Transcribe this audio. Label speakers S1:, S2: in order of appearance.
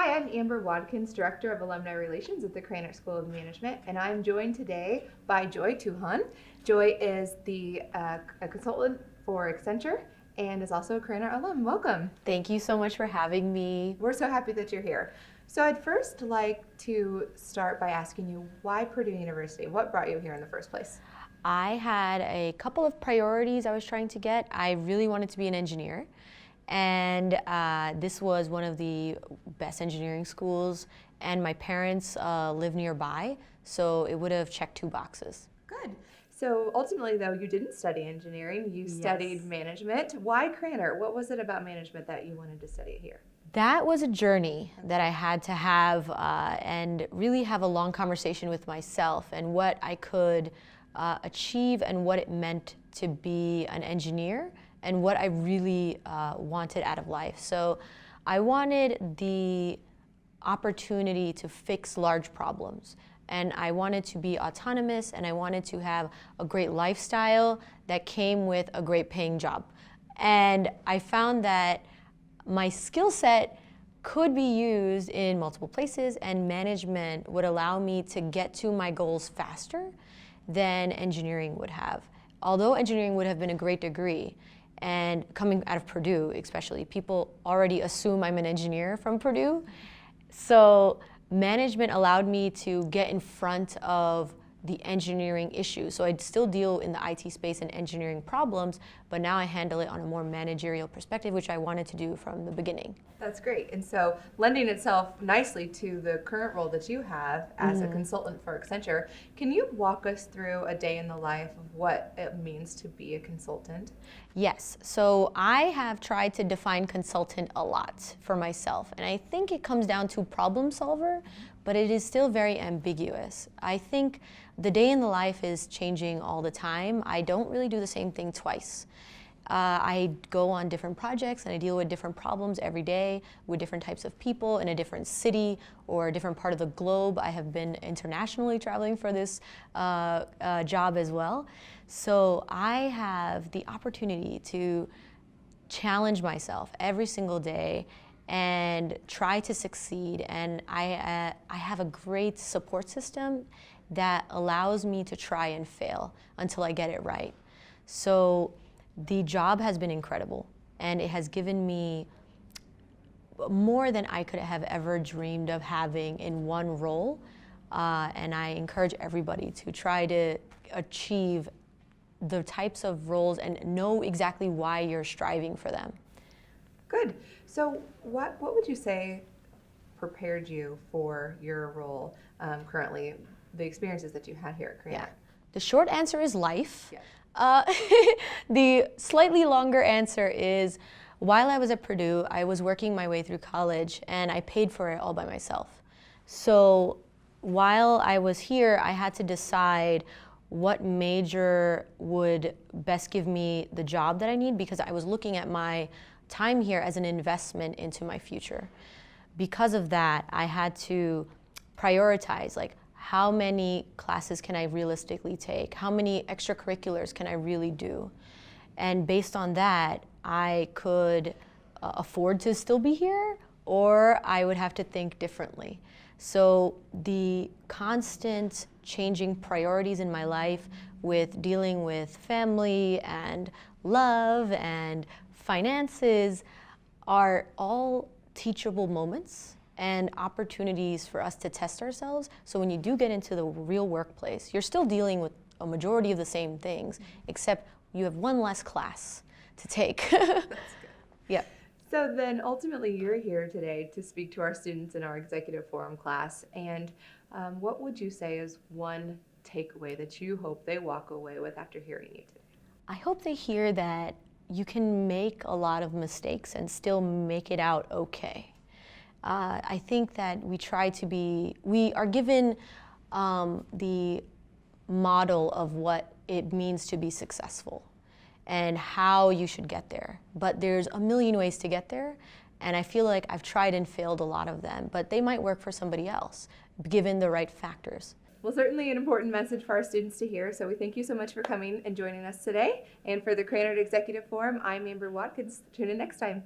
S1: Hi, I'm Amber Watkins, Director of Alumni Relations at the Krannert School of Management, and I'm joined today by Tuhan. Joy is a consultant for Accenture and is also a Krannert alum. Welcome.
S2: Thank you so much for having me.
S1: We're so happy that you're here. So I'd first like to start by asking you, why Purdue University? What brought you here in the first place?
S2: I had a couple of priorities I was trying to get. I really wanted to be an engineer, and this was one of the best engineering schools, and my parents live nearby, so it would have checked two boxes.
S1: Good. So ultimately, though, you didn't study engineering, you studied management. Why Krannert? What was it about management that you wanted to study here?
S2: That was a journey that I had to have and really have a long conversation with myself and what I could achieve and what it meant to be an engineer and what I really wanted out of life. So I wanted the opportunity to fix large problems, and I wanted to be autonomous, and I wanted to have a great lifestyle that came with a great paying job. And I found that my skill set could be used in multiple places, and management would allow me to get to my goals faster than engineering would have. Although engineering would have been a great degree, and coming out of Purdue especially, people already assume I'm an engineer from Purdue. So management allowed me to get in front of the engineering issues. So I'd still deal in the IT space and engineering problems, but now I handle it on a more managerial perspective, which I wanted to do from the beginning.
S1: That's great. And so lending itself nicely to the current role that you have as a consultant for Accenture, can you walk us through a day in the life of what it means to be a consultant?
S2: Yes. So I have tried to define consultant a lot for myself, and I think it comes down to problem solver, but it is still very ambiguous. I think the day in the life is changing all the time. I don't really do the same thing twice. I go on different projects and I deal with different problems every day with different types of people in a different city or a different part of the globe. I have been internationally traveling for this job as well. So I have the opportunity to challenge myself every single day and try to succeed. And I have a great support system that allows me to try and fail until I get it right. So the job has been incredible, and it has given me more than I could have ever dreamed of having in one role. And I encourage everybody to try to achieve the types of roles and know exactly why you're striving for them.
S1: Good. So what would you say prepared you for your role currently, the experiences that you had here at Krannert?
S2: Yeah. The short answer is life.
S1: Yeah.
S2: The slightly longer answer is, while I was at Purdue, I was working my way through college and I paid for it all by myself. So while I was here, I had to decide what major would best give me the job that I need, because I was looking at my time here as an investment into my future. Because of that, I had to prioritize, like, how many classes can I realistically take? How many extracurriculars can I really do? And based on that, I could afford to still be here, or I would have to think differently. So the constant changing priorities in my life with dealing with family and love and finances are all teachable moments and opportunities for us to test ourselves. So when you do get into the real workplace, you're still dealing with a majority of the same things, except you have one less class to take.
S1: That's good.
S2: Yep.
S1: So then ultimately you're here today to speak to our students in our Executive Forum class. And what would you say is one takeaway that you hope they walk away with after hearing you today?
S2: I hope they hear that you can make a lot of mistakes and still make it out okay. I think that we are given the model of what it means to be successful and how you should get there. But there's a million ways to get there, and I feel like I've tried and failed a lot of them, but they might work for somebody else, given the right factors.
S1: Well, certainly an important message for our students to hear, so we thank you so much for coming and joining us today. And for the Krannert Executive Forum, I'm Amber Watkins. Tune in next time.